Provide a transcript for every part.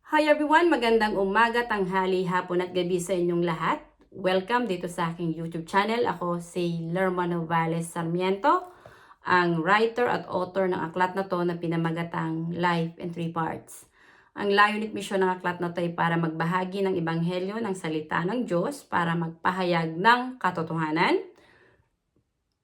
Hi everyone! Magandang umaga, tanghali, hapon at gabi sa inyong lahat. Welcome dito sa aking YouTube channel. Ako si Lerma Novales Sarmiento, ang writer at author ng aklat na to na pinamagatang Life in Three Parts. Ang layunin at misyon ng aklat na to ay para magbahagi ng ebanghelyo ng salita ng Diyos para magpahayag ng katotohanan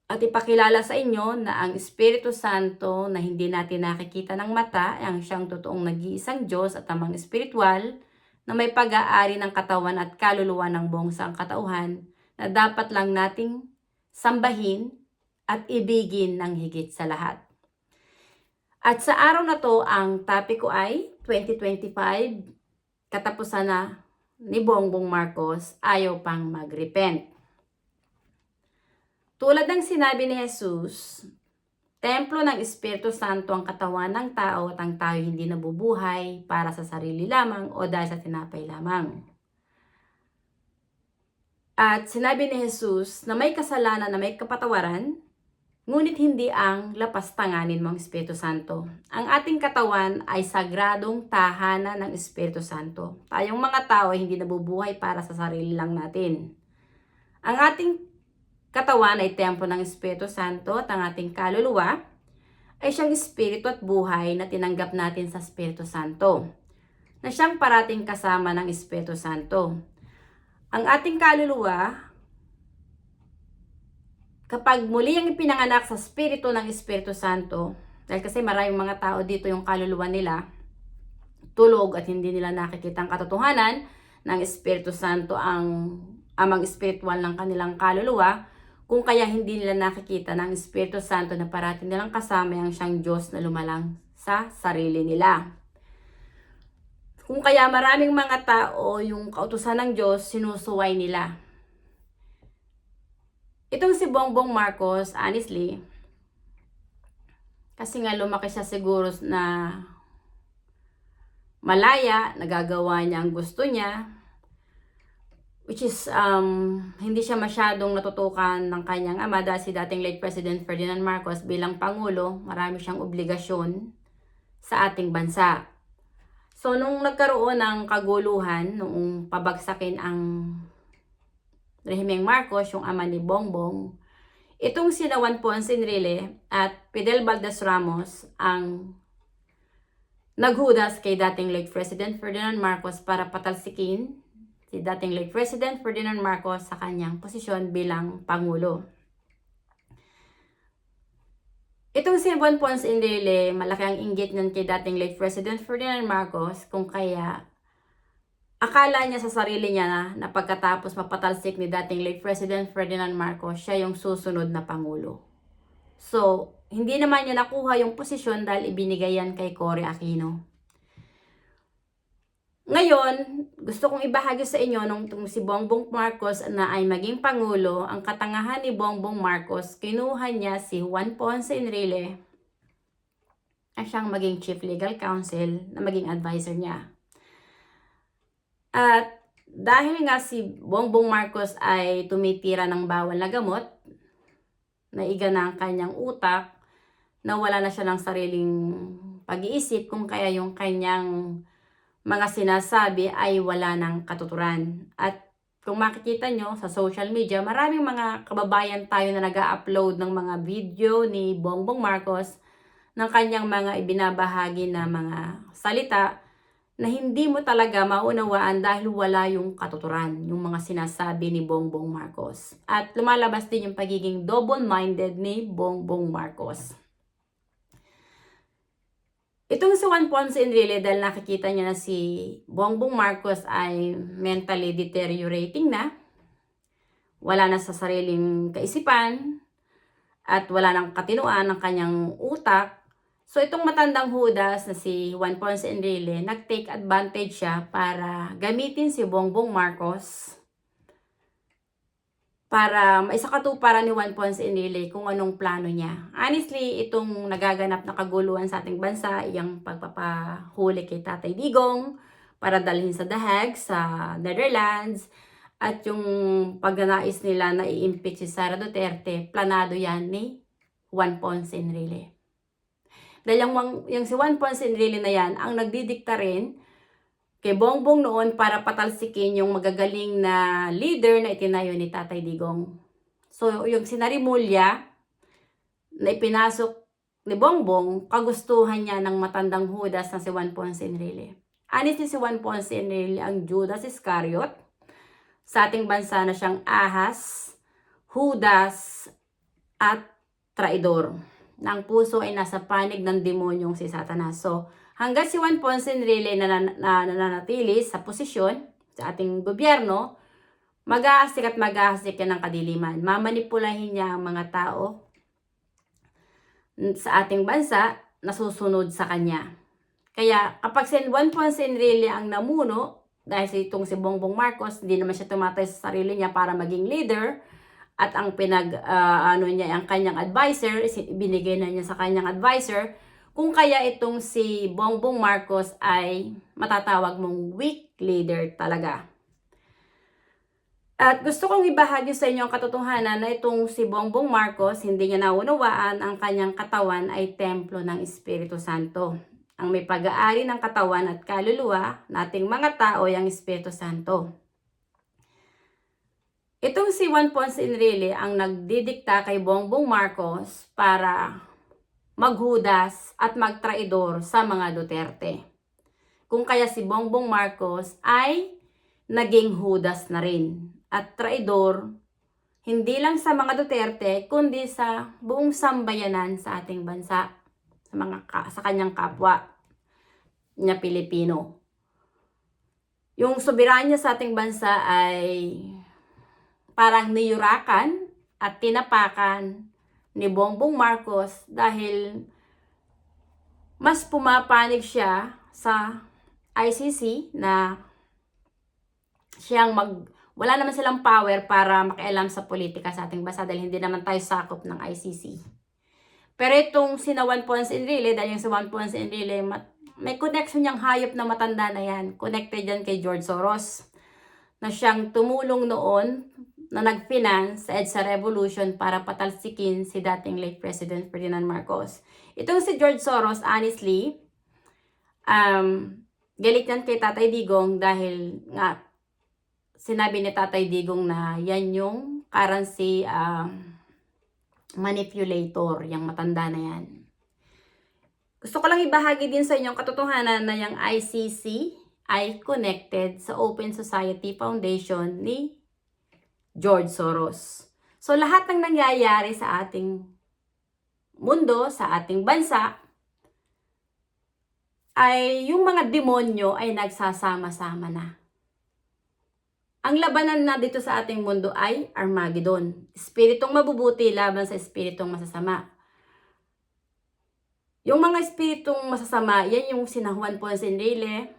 at ipakilala sa inyo na ang Espiritu Santo na hindi natin nakikita ng mata ay ang siyang totoong nag-iisang Diyos at amang espiritual na may pag-aari ng katawan at kaluluwa ng buong sangkatauhan na dapat lang nating sambahin at ibigin ng higit sa lahat. At sa araw na to, ang topic ko ay 2025, katapusan na ni Bongbong Marcos, ayaw pang mag-repent. Tulad ng sinabi ni Jesus, templo ng Espiritu Santo ang katawan ng tao at ang tao hindi nabubuhay para sa sarili lamang o dahil sa tinapay lamang. At sinabi ni Jesus na may kasalanan na may kapatawaran, ngunit hindi ang lapastanganin mo ang Espiritu Santo. Ang ating katawan ay sagradong tahanan ng Espiritu Santo. Tayong mga tao ay hindi nabubuhay para sa sarili lang natin. Ang ating katawan ay templo ng Espiritu Santo at ang ating kaluluwa ay siyang espiritu at buhay na tinanggap natin sa Espiritu Santo, na siyang parating kasama ng Espiritu Santo. Ang ating kaluluwa, kapag muli ang ipinanganak sa Espiritu ng Espiritu Santo, dahil kasi maraming mga tao dito yung kaluluwa nila, tulog at hindi nila nakikita ang katotohanan ng Espiritu Santo ang amang espiritual ng kanilang kaluluwa, kung kaya hindi nila nakikita ng Espiritu Santo na parating nilang kasama ang siyang Diyos na lumalang sa sarili nila. Kung kaya maraming mga tao yung kautusan ng Diyos sinusuway nila. Itong si Bongbong Marcos, honestly, kasi nga lumaki siya siguro na malaya, nagagawa niya ang gusto niya, which is hindi siya masyadong natutukan ng kanyang ama dahil si dating late President Ferdinand Marcos bilang Pangulo, marami siyang obligasyon sa ating bansa. So nung nagkaroon ng kaguluhan, noong pabagsakin ang rehimeng Marcos, yung ama ni Bongbong, itong sina Juan Ponce Enrile at Fidel Valdez Ramos ang naghudas kay dating late President Ferdinand Marcos para patalsikin si dating late President Ferdinand Marcos sa kanyang posisyon bilang Pangulo. Itong si Juan Ponce Enrile, malaki ang inggit niyan kay dating late President Ferdinand Marcos, kung kaya akala niya sa sarili niya na pagkatapos mapatalsik ni dating late President Ferdinand Marcos, siya yung susunod na Pangulo. So, hindi naman niya nakuha yung posisyon dahil ibinigay yan kay Cory Aquino. Ngayon, gusto kong ibahagi sa inyo nung si Bongbong Marcos na ay maging Pangulo, ang katangahan ni Bongbong Marcos, kinuha niya si Juan Ponce Enrile ang siyang maging Chief Legal Counsel na maging advisor niya. At dahil nga si Bongbong Marcos ay tumitira ng bawal na gamot, naiga na ang kanyang utak, nawala na siya ng sariling pag-iisip, kung kaya yung kanyang mga sinasabi ay wala ng katuturan. At kung makikita nyo sa social media, maraming mga kababayan tayo na nag-upload ng mga video ni Bongbong Marcos ng kanyang mga ibinabahagi na mga salita na hindi mo talaga maunawaan dahil wala yung katuturan, yung mga sinasabi ni Bongbong Marcos. At lumalabas din yung pagiging double-minded ni Bongbong Marcos. Itong si Juan Ponce Enrile, dahil nakikita niya na si Bongbong Marcos ay mentally deteriorating na, wala na sa sariling kaisipan, at wala nang katinuan ng kanyang utak. So itong matandang hudas na si Juan Ponce Enrile, nag-take advantage siya para gamitin si Bongbong Marcos para maisakatuparan ni Juan Ponce Enrile kung anong plano niya. Honestly, itong nagaganap na kaguluhan sa ating bansa, yung pagpapahuli kay Tatay Digong para dalhin sa The Hague sa Netherlands, at yung pagnanais nila na i-impeach si Sara Duterte, planado yan ni Juan Ponce Enrile. Dahil yung si Juan Ponce Enrile na yan, ang nagdidikta rin kay Bongbong noon para patalsikin yung magagaling na leader na itinayo ni Tatay Digong. So, yung sinarimulya na ipinasok ni Bongbong, kagustuhan niya ng matandang Judas na si Juan Ponce Enrile. Honestly, si Juan Ponce Enrile ang Judas Iscariot. Sa ating bansa na siyang ahas, Judas, at traidor. Na ang puso ay nasa panig ng demonyong si Satanas. So, hanggang si Juan Ponce Enrile nananatili sa posisyon sa ating gobyerno, mag-aasik at mag-aasik yan ng kadiliman. Mamanipulahin niya ang mga tao sa ating bansa na susunod sa kanya. Kaya kapag si Juan Ponce Enrile ang namuno, dahil si si Bongbong Marcos, hindi naman siya tumatay sa sarili niya para maging leader, at ang ang kanyang advisor, binigay na niya sa kanyang advisor, kung kaya itong si Bongbong Marcos ay matatawag mong weak leader talaga. At gusto kong ibahagi sa inyo ang katotohanan na itong si Bongbong Marcos, hindi niya naunawaan ang kanyang katawan ay templo ng Espiritu Santo. Ang may pag-aari ng katawan at kaluluwa nating mga tao ay ang Espiritu Santo. Itong si Juan Ponce Enrile ang nagdidikta kay Bongbong Marcos para maghudas at magtraidor sa mga Duterte. Kung kaya si Bongbong Marcos ay naging Judas na rin at traidor, hindi lang sa mga Duterte kundi sa buong sambayanan sa ating bansa, sa kanyang kapwa niya Pilipino. Yung soberanya sa ating bansa ay parang niyurakan at tinapakan ni Bongbong Marcos dahil mas pumapanig siya sa ICC na wala naman silang power para makialam sa politika sa ating bansa dahil hindi naman tayo sakop ng ICC. Pero itong si Juan Ponce Enrile, dahil yung si Juan Ponce Enrile, may connection niyang hayop na matanda na yan. Connected yan kay George Soros na siyang tumulong noon na nag-finance sa EDSA Revolution para patalsikin si dating late President Ferdinand Marcos. Itong si George Soros, honestly, galit yan kay Tatay Digong dahil nga sinabi ni Tatay Digong na yan yung currency manipulator, yung matanda na yan. Gusto ko lang ibahagi din sa inyo ang katotohanan na yung ICC ay connected sa Open Society Foundation ni George Soros. So lahat ng nangyayari sa ating mundo, sa ating bansa, ay yung mga demonyo ay nagsasama-sama na. Ang labanan na dito sa ating mundo ay Armageddon. Espiritong mabubuti laban sa espiritong masasama. Yung mga espiritong masasama, yan yung sina Juan Ponce Enrile,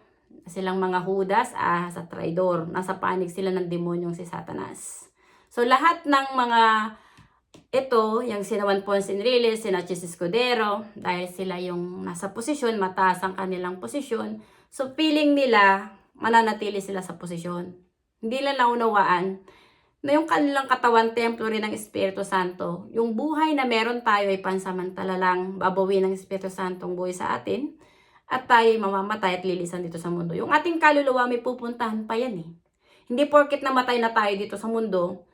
silang mga Judas, sa traidor. Nasa panig sila ng demonyong si Satanas. So lahat ng mga ito, yung sina Juan Ponce Enrile, sina Chis Escudero, dahil sila yung nasa posisyon, mataas ang kanilang posisyon, so feeling nila mananatili sila sa posisyon. Hindi lang naunawaan na yung kanilang katawan, templo rin ng Espiritu Santo. Yung buhay na meron tayo ay pansamantala lang, babawin ng Espiritu Santong buhay sa atin, at tayo mamamatay at lilisan dito sa mundo. Yung ating kaluluwa may pupuntahan pa yan eh. Hindi porket namatay na tayo dito sa mundo,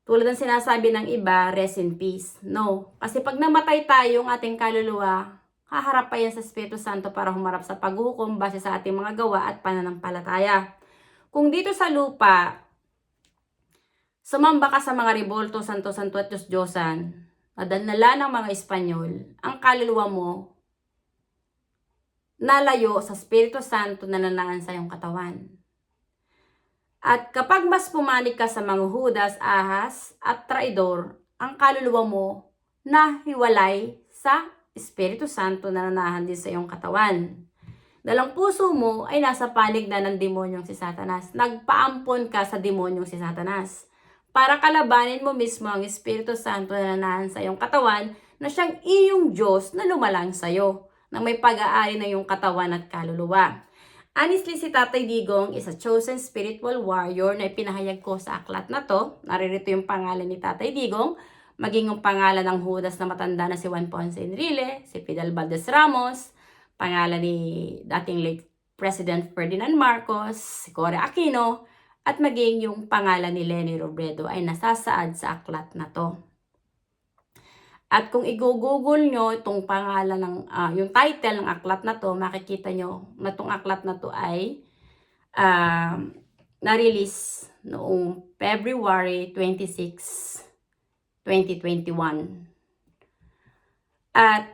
tulad ng sinasabi ng iba, rest in peace. No. Kasi pag namatay tayo, yung ating kaluluwa, haharap pa yan sa Espiritu Santo para humarap sa paghukom base sa ating mga gawa at pananampalataya. Kung dito sa lupa, sumamba ka sa mga rebolto, santo-santo at Diyos-Diyosan, nadala ng mga Espanyol, ang kaluluwa mo, nalayo sa Espiritu Santo na nanaan sa iyong katawan. At kapag mas pumanig ka sa mga Judas, ahas, at traidor, ang kaluluwa mo nahiwalay sa Espiritu Santo na nanahan din sa iyong katawan. Dalang puso mo ay nasa panig na ng demonyong si Satanas. Nagpaampon ka sa demonyong si Satanas para kalabanin mo mismo ang Espiritu Santo na nanahan sa iyong katawan na siyang iyong Diyos na lumalang sa iyo, na may pag-aari ng iyong katawan at kaluluwa. Honestly, si Tatay Digong is a chosen spiritual warrior na ipinahayag ko sa aklat na to. Naririto yung pangalan ni Tatay Digong, maging yung pangalan ng Judas na matanda na si Juan Ponce Enrile, si Fidel Valdez Ramos, pangalan ni dating late President Ferdinand Marcos, si Cory Aquino, at maging yung pangalan ni Leni Robredo ay nasasaad sa aklat na to. At kung i-google nyo itong pangalan ng, yung title ng aklat na to, makikita nyo na itong aklat na to ay na-release noong February 26, 2021. At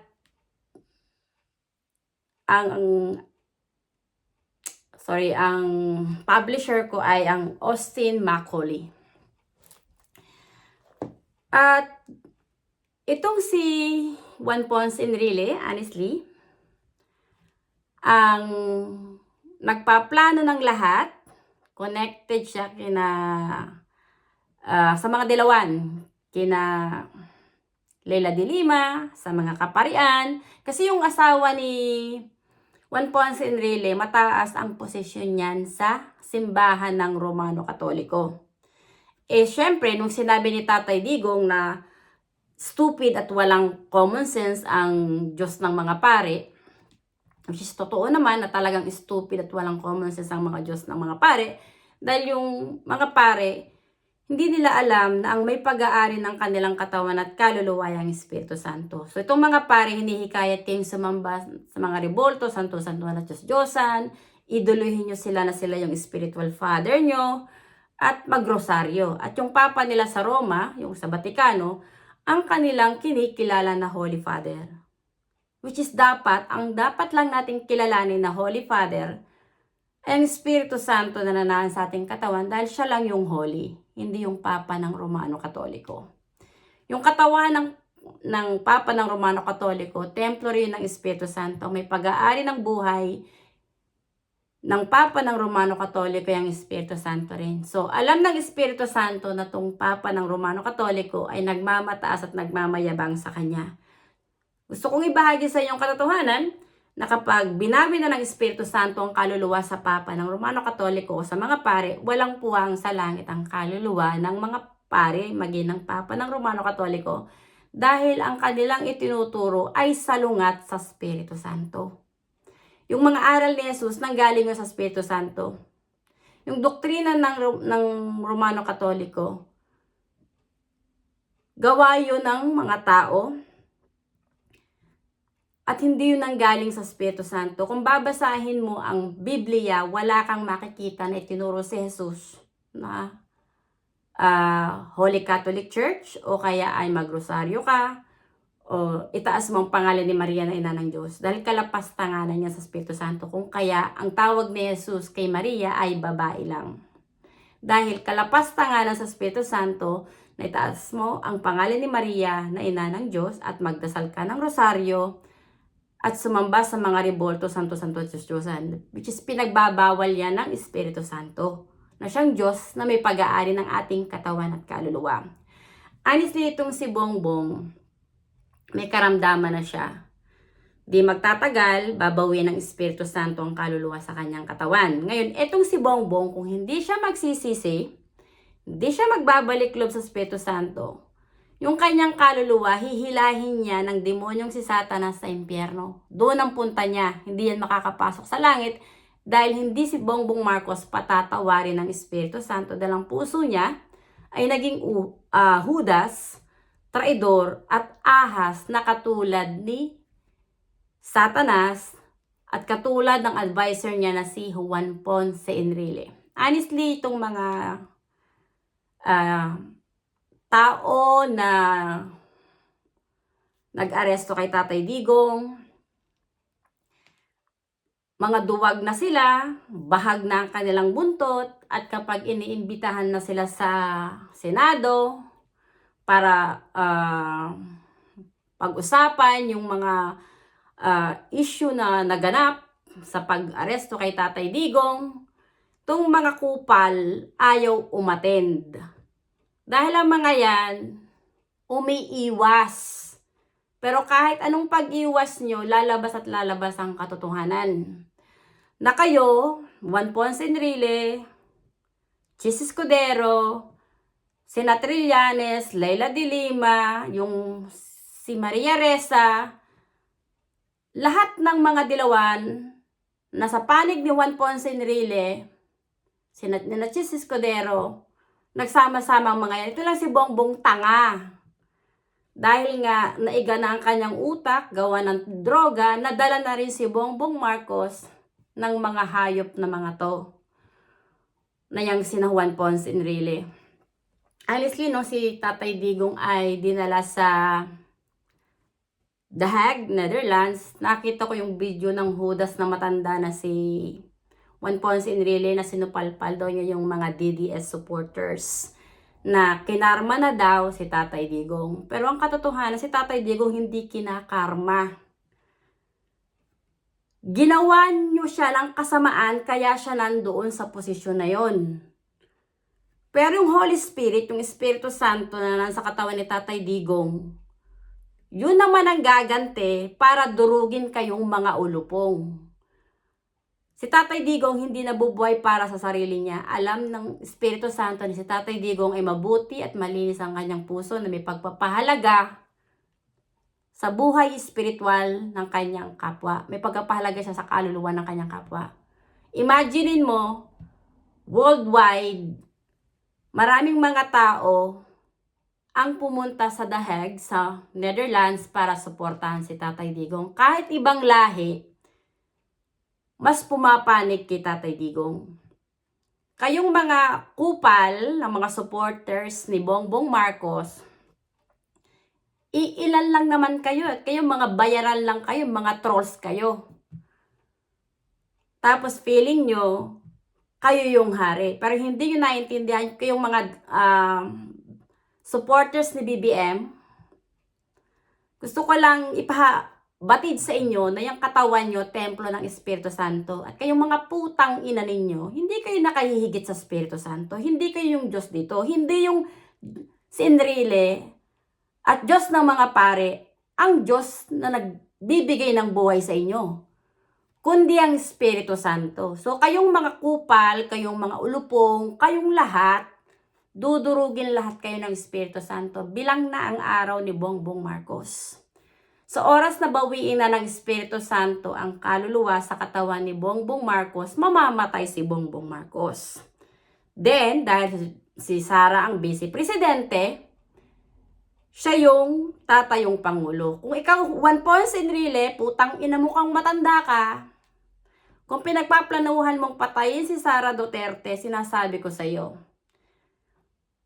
ang publisher ko ay ang Austin Macaulay. At itong si Juan Ponce Enrile, honestly, ang nagpaplano ng lahat, connected siya sa mga dilawan, kina Leila de Lima, sa mga kaparian, kasi yung asawa ni Juan Ponce Enrile, mataas ang posisyon niyan sa simbahan ng Romano Katoliko. Syempre, nung sinabi ni Tatay Digong na stupid at walang common sense ang Diyos ng mga pare, which is totoo naman na talagang stupid at walang common sense ang mga Diyos ng mga pare, dahil yung mga pare, hindi nila alam na ang may pag-aari ng kanilang katawan at kaluluwa ay ang Espiritu Santo. So itong mga pare, hinihikayat kayong sumamba sa mga rebolto, santo-santuhan at Diyos-Diyosan, iduluhin nyo sila na sila yung spiritual father nyo, at magrosaryo. At yung papa nila sa Roma, yung sa Vaticano, ang kanilang kinikilala na Holy Father. Which is ang dapat lang nating kilalanin na Holy Father, ay ang Espiritu Santo na nananahan sa ating katawan dahil siya lang yung holy, hindi yung Papa ng Romano Katoliko. Yung katawan ng Papa ng Romano Katoliko, templo rin ng Espiritu Santo, may pag-aari ng buhay ng Papa ng Romano Katoliko ay ang Espiritu Santo rin. So, alam ng Espiritu Santo na tong Papa ng Romano Katoliko ay nagmamataas at nagmamayabang sa kanya. Gusto kong ibahagi sa inyong katotohanan na kapag binawi na ng Espiritu Santo ang kaluluwa sa Papa ng Romano Katoliko o sa mga pare, walang puwang sa langit ang kaluluwa ng mga pare, maging ng Papa ng Romano Katoliko, dahil ang kanilang itinuturo ay salungat sa Espiritu Santo. Yung mga aral ni Jesus nanggaling sa Espiritu Santo. Yung doktrina ng Romano Katoliko, gawa yun ng mga tao, at hindi yun nanggaling sa Espiritu Santo. Kung babasahin mo ang Biblia, wala kang makikita na itinuro si Jesus na Holy Catholic Church, o kaya ay magrosaryo ka, o itaas mo ang pangalan ni Maria na ina ng Diyos. Dahil kalapastanganan niya sa Espiritu Santo. Kung kaya, ang tawag ni Jesus kay Maria ay babae lang. Dahil kalapastanganan sa Espiritu Santo, na itaas mo ang pangalan ni Maria na ina ng Diyos at magdasal ka ng rosaryo, at sumamba sa mga rebolto, santo-santo at Diyos-Diyosan, which is pinagbabawal yan ng Espiritu Santo, na siyang Diyos na may pag-aari ng ating katawan at kaluluwa. Honestly, itong si Bongbong, may karamdaman na siya. Di magtatagal, babawin ng Espiritu Santo ang kaluluwa sa kanyang katawan. Ngayon, itong si Bongbong, kung hindi siya magsisisi, hindi siya magbabalik loob sa Espiritu Santo, yung kanyang kaluluwa, hihilahin niya ng demonyong si Satanas sa impyerno. Doon ang punta niya. Hindi yan makakapasok sa langit dahil hindi si Bongbong Marcos patatawarin ng Espiritu Santo dahil ang puso niya ay naging Judas, traidor at ahas na katulad ni Satanas at katulad ng advisor niya na si Juan Ponce Enrile. Honestly, itong mga tao na nag-aresto kay Tatay Digong, mga duwag na sila, bahag na ang kanilang buntot, at kapag iniimbitahan na sila sa Senado para pag-usapan yung mga issue na naganap sa pag-aresto kay Tatay Digong, itong mga kupal ayaw umattend. Dahil ang mga yan, umiiwas. Pero kahit anong pag-iwas nyo, lalabas at lalabas ang katotohanan. Na kayo, Juan Ponce Enrile, Chis Escudero, Sena Trillanes, Leila de Lima, yung si Maria Ressa, lahat ng mga dilawan nasa panig ni Juan Ponce Enrile, nina Chis Escudero, nagsama-sama ang mga yan. Ito lang si Bongbong tanga. Dahil nga naiga na ang kanyang utak, gawa ng droga, nadala na rin si Bongbong Marcos ng mga hayop na mga to. Na yang sina Juan Ponce Enrile. Honestly, no, si Tatay Digong ay dinala sa The Hague, Netherlands. Nakita ko yung video ng Judas na matanda na si Juan Ponce Enrile na sinupalpal daw niya yung mga DDS supporters na kinarma na daw si Tatay Digong. Pero ang katotohanan, si Tatay Digong hindi kinakarma. Ginawa nyo siya ng kasamaan kaya siya nandoon sa posisyon na yon. Pero yung Holy Spirit, yung Espiritu Santo na nasa katawan ni Tatay Digong, yun naman ang gagante para durugin kayong mga ulupong. Si Tatay Digong hindi nabubuhay para sa sarili niya. Alam ng Espiritu Santo ni si Tatay Digong ay mabuti at malinis ang kanyang puso na may pagpapahalaga sa buhay espiritual ng kanyang kapwa. May pagpapahalaga siya sa kaluluwa ng kanyang kapwa. Imaginein mo, worldwide, maraming mga tao ang pumunta sa The Hague, sa Netherlands para suportahan si Tatay Digong. Kahit ibang lahi, mas pumapanig kay Tatay Digong. Kayong mga kupal ng mga supporters ni Bongbong Marcos, iilan lang naman kayo at kayong mga bayaran lang kayo, mga trolls kayo. Tapos feeling nyo, kayo yung hari. Pero hindi nyo naintindihan kayong mga supporters ni BBM. Gusto ko lang ipabatid sa inyo na yung katawan nyo, templo ng Espiritu Santo. At kayong mga putang ina ninyo, hindi kayo nakahihigit sa Espiritu Santo. Hindi kayo yung Diyos dito. Hindi yung si Enrile at Diyos ng mga pare, ang Diyos na nagbibigay ng buhay sa inyo. Kundi ang Espiritu Santo. So kayong mga kupal, kayong mga ulupong, kayong lahat, dudurugin lahat kayo ng Espiritu Santo. Bilang na ang araw ni Bongbong Marcos. Sa oras na bawiin na ng Espiritu Santo ang kaluluwa sa katawan ni Bongbong Marcos, mamamatay si Bongbong Marcos. Then, dahil si Sara ang vice presidente, siya yung tatayong pangulo. Kung ikaw, Juan Ponce Enrile, putang ina mo kang matanda ka, kung pinagpaplanuhan mong patayin si Sara Duterte, sinasabi ko sa iyo,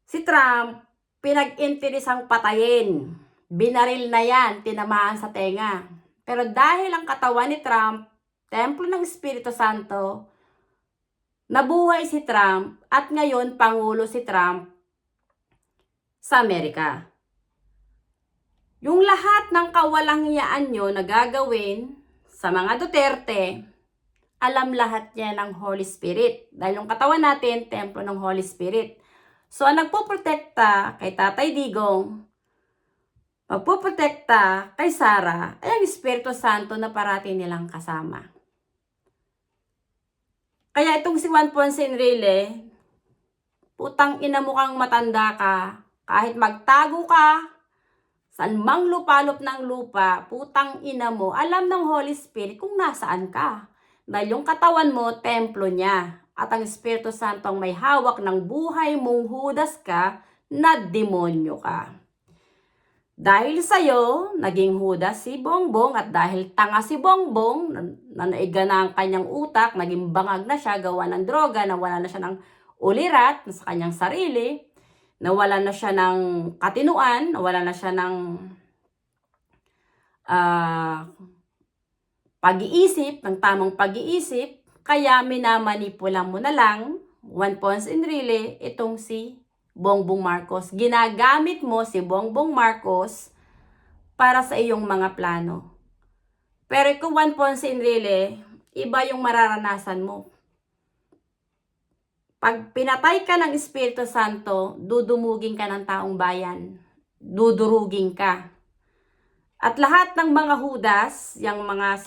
si Trump, pinag-interesang patayin. Binaril na yan, tinamaan sa tenga. Pero dahil ang katawan ni Trump, templo ng Espiritu Santo, nabuhay si Trump at ngayon pangulo si Trump sa Amerika. Yung lahat ng kawalangyaan nyo na gagawin sa mga Duterte, alam lahat niya ng Holy Spirit. Dahil yung katawan natin, templo ng Holy Spirit. So, ang nagpoprotekta kay Tatay Digong, magpoprotekta kay Sara, ay ang Espiritu Santo na parati nilang kasama. Kaya itong si Juan Ponce Enrile, putang ina mo kang matanda ka, kahit magtago ka, saan mang lupalop ng lupa, putang ina mo, alam ng Holy Spirit kung nasaan ka. Dahil yung katawan mo, templo niya. At ang Espiritu Santo ang may hawak ng buhay mong Judas ka na demonyo ka. Dahil sa'yo, naging Judas si Bongbong at dahil tanga si Bongbong, na naiga na ang kanyang utak, naging bangag na siya, gawa ng droga, nawala na siya ng ulirat sa kanyang sarili, nawala na siya ng katinuan, nawala na siya ng pag-iisip, ng tamang pag-iisip, kaya minamanipula mo na lang, Juan Ponce Enrile, itong si Bongbong Marcos. Ginagamit mo si Bongbong Marcos para sa iyong mga plano. Pero kung Juan Ponce Enrile, iba yung mararanasan mo. Pag pinatay ka ng Espiritu Santo, dudumugin ka ng taong bayan. Dudurugin ka. At lahat ng mga Judas, yung mga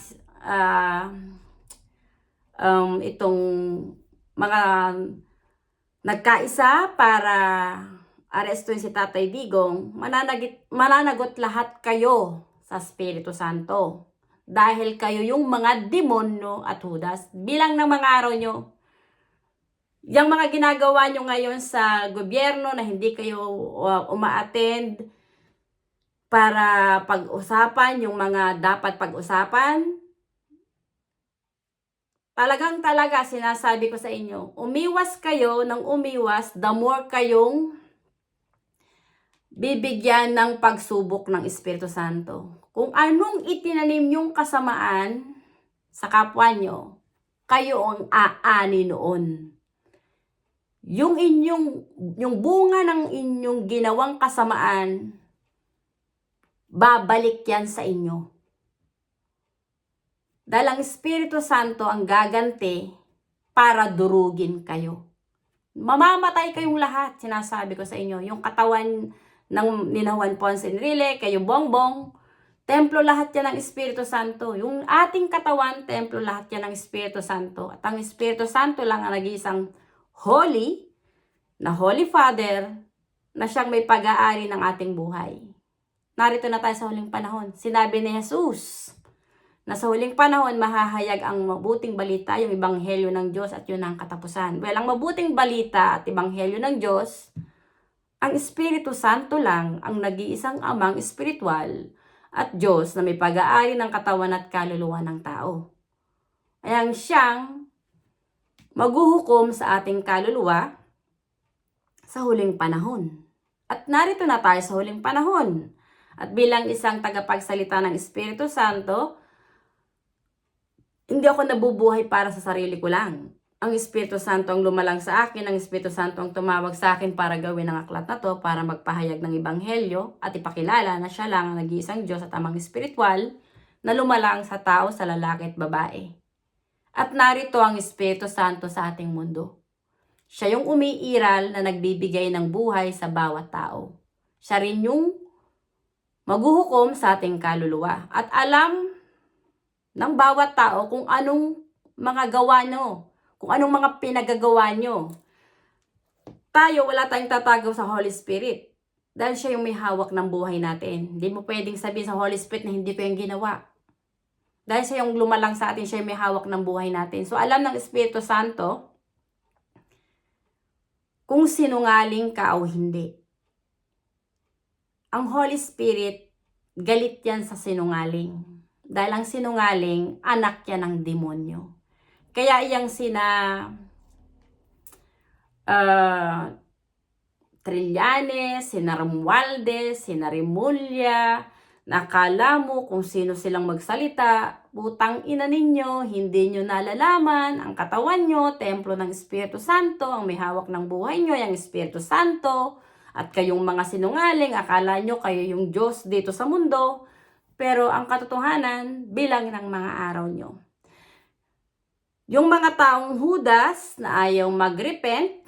itong mga nagkaisa para arestuin si Tatay Digong, mananagot lahat kayo sa Espiritu Santo. dahil kayo yung mga demonyo at Judas. Bilang ng mga araw nyo, yung mga ginagawa nyo ngayon sa gobyerno na hindi kayo uma-attend para pag-usapan yung mga dapat pag-usapan, talaga sinasabi ko sa inyo, umiwas kayo ng umiwas, the more kayong bibigyan ng pagsubok ng Espiritu Santo. Kung anong itinanim yung kasamaan sa kapwa nyo, kayo ang aani noon. Yung bunga ng inyong ginawang kasamaan, babalik yan sa inyo. Dahil ang Espiritu Santo ang gaganti para durugin kayo. Mamamatay kayong lahat, sinasabi ko sa inyo. Yung katawan ng nina Juan Ponce Enrile, kayo Bongbong, templo lahat yan ng Espiritu Santo. Yung ating katawan, templo lahat yan ng Espiritu Santo. At ang Espiritu Santo lang ang nag-iisang holy, na Holy Father, na siyang may pag-aari ng ating buhay. Narito na tayo sa huling panahon. Sinabi ni Jesus na sa huling panahon mahahayag ang mabuting balita, yung ebanghelyo ng Diyos at yun ang katapusan. Well, ang mabuting balita at ebanghelyo ng Diyos, ang Espiritu Santo lang ang nag-iisang amang espiritual at Diyos na may pag-aari ng katawan at kaluluwa ng tao. Ayang siyang maghuhukom sa ating kaluluwa sa huling panahon. At narito na tayo sa huling panahon. At bilang isang tagapagsalita ng Espiritu Santo, hindi ako nabubuhay para sa sarili ko lang. Ang Espiritu Santo ang lumalang sa akin, ang Espiritu Santo ang tumawag sa akin para gawin ang aklat na to, para magpahayag ng ebanghelyo at ipakilala na siya lang ang nag-iisang Diyos at amang espiritual na lumalang sa tao, sa lalaki at babae. At narito ang Espiritu Santo sa ating mundo. Siya yung umiiral na nagbibigay ng buhay sa bawat tao. Siya rin yung maghuhukom sa ating kaluluwa. At alam ng bawat tao kung anong mga gawa nyo, kung anong mga pinagagawa nyo. Tayo, wala tayong tatagaw sa Holy Spirit. Dahil siya yung may hawak ng buhay natin. Hindi mo pwedeng sabihin sa Holy Spirit na hindi ko yung ginawa. Dahil siya yung lumalang sa atin, siya yung may hawak ng buhay natin. So alam ng Espiritu Santo kung sinungaling ka o hindi. Ang Holy Spirit, galit yan sa sinungaling. Dahil ang sinungaling, anak yan ng demonyo. Kaya iyang Trillanes, sina Romualdez, sina Remulla, nakala mo kung sino silang magsalita, butang ina ninyo, hindi nyo nalalaman, ang katawan nyo, templo ng Espiritu Santo, ang may hawak ng buhay nyo, yung Espiritu Santo, at kayong mga sinungaling, akala nyo kayo yung Diyos dito sa mundo, pero ang katotohanan, bilang ng mga araw nyo. Yung mga taong Judas na ayaw mag-repent,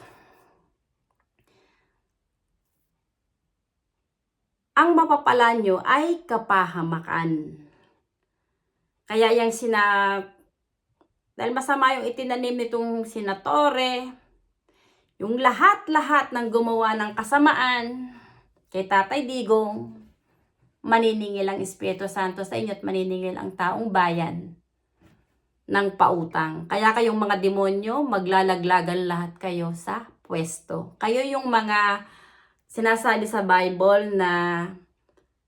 ang mapapala nyo ay kapahamakan. Kaya yung dahil masama yung itinanim nitong senatore, yung lahat-lahat ng gumawa ng kasamaan kay Tatay Digong, maniningil ang Espiritu Santo sa inyo at maniningil ang taong bayan ng pautang. Kaya kayong mga demonyo, maglalaglagan lahat kayo sa pwesto. Kayo yung mga sinasabi sa Bible na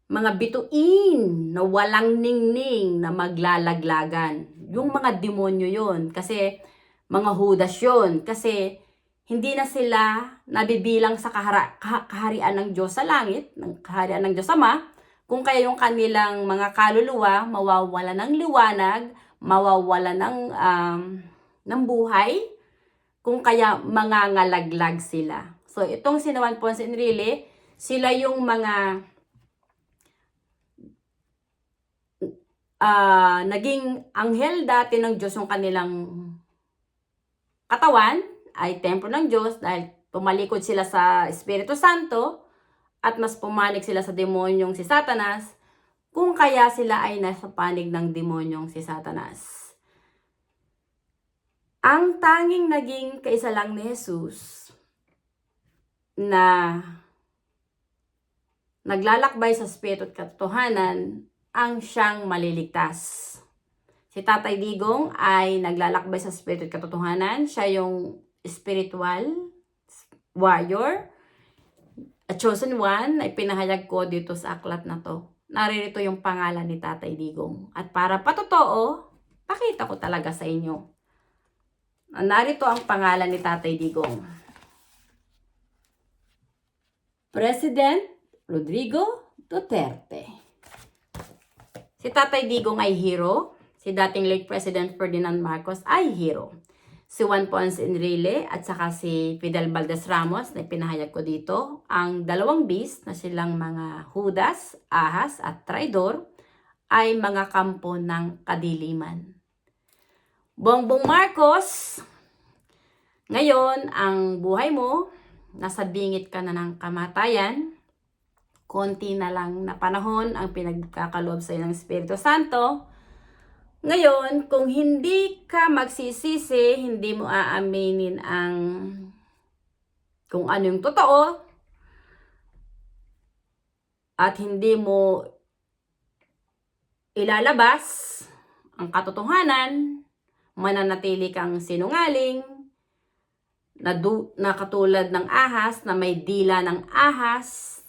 mga bituin na walang ningning na maglalaglagan. Yung mga demonyo yun. Kasi mga Judas yun. Kasi hindi na sila nabibilang sa kaharian ng Diyos sa langit, ng kaharian ng Diyos Ama, kung kaya yung kanilang mga kaluluwa mawawala ng liwanag, mawawala ng buhay, kung kaya mangangalaglag sila. So itong si Juan Ponce Enrile, sila yung mga naging anghel dati ng Diyos, yung kanilang katawan ay templo ng Diyos dahil pumalikod sila sa Espiritu Santo at mas pumanig sila sa demonyong si Satanas, kung kaya sila ay nasa panig ng demonyong si Satanas. Ang tanging naging kaisa lang ni Jesus na naglalakbay sa Espiritu at katotohanan ang siyang maliligtas. Si Tatay Digong ay naglalakbay sa spiritual katotohanan. Siya yung spiritual warrior. A chosen one ay pinahayag ko dito sa aklat na to. Naririto yung pangalan ni Tatay Digong. At para patotoo, pakita ko talaga sa inyo. Narito ang pangalan ni Tatay Digong. President Rodrigo Duterte. Si Tatay Digong ay hero. Si dating late President Ferdinand Marcos ay hero. Si Juan Ponce Enrile at saka si Fidel Valdez Ramos na pinahayag ko dito, ang dalawang beast na silang mga Judas, Ahas at Traidor ay mga kampo ng kadiliman. Bongbong Marcos, ngayon ang buhay mo, nasa bingit ka na ng kamatayan, konti na lang na panahon ang pinagkakaloob sa iyo ng Espiritu Santo. Ngayon, kung hindi ka magsisisi, hindi mo aaminin ang kung ano yung totoo, at hindi mo ilalabas ang katotohanan, mananatili kang sinungaling, na katulad ng ahas, na may dila ng ahas,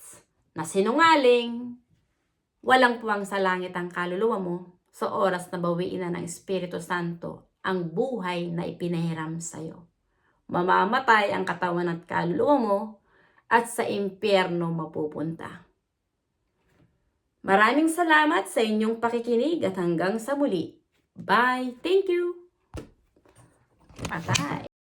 na sinungaling, walang puwang sa langit ang kaluluwa mo. Sa oras na bawiin na ng Espiritu Santo ang buhay na ipinahiram sa'yo. Mamamatay ang katawan at kaluluwa mo at sa impyerno mapupunta. Maraming salamat sa inyong pakikinig at hanggang sa muli. Bye! Thank you! Patay!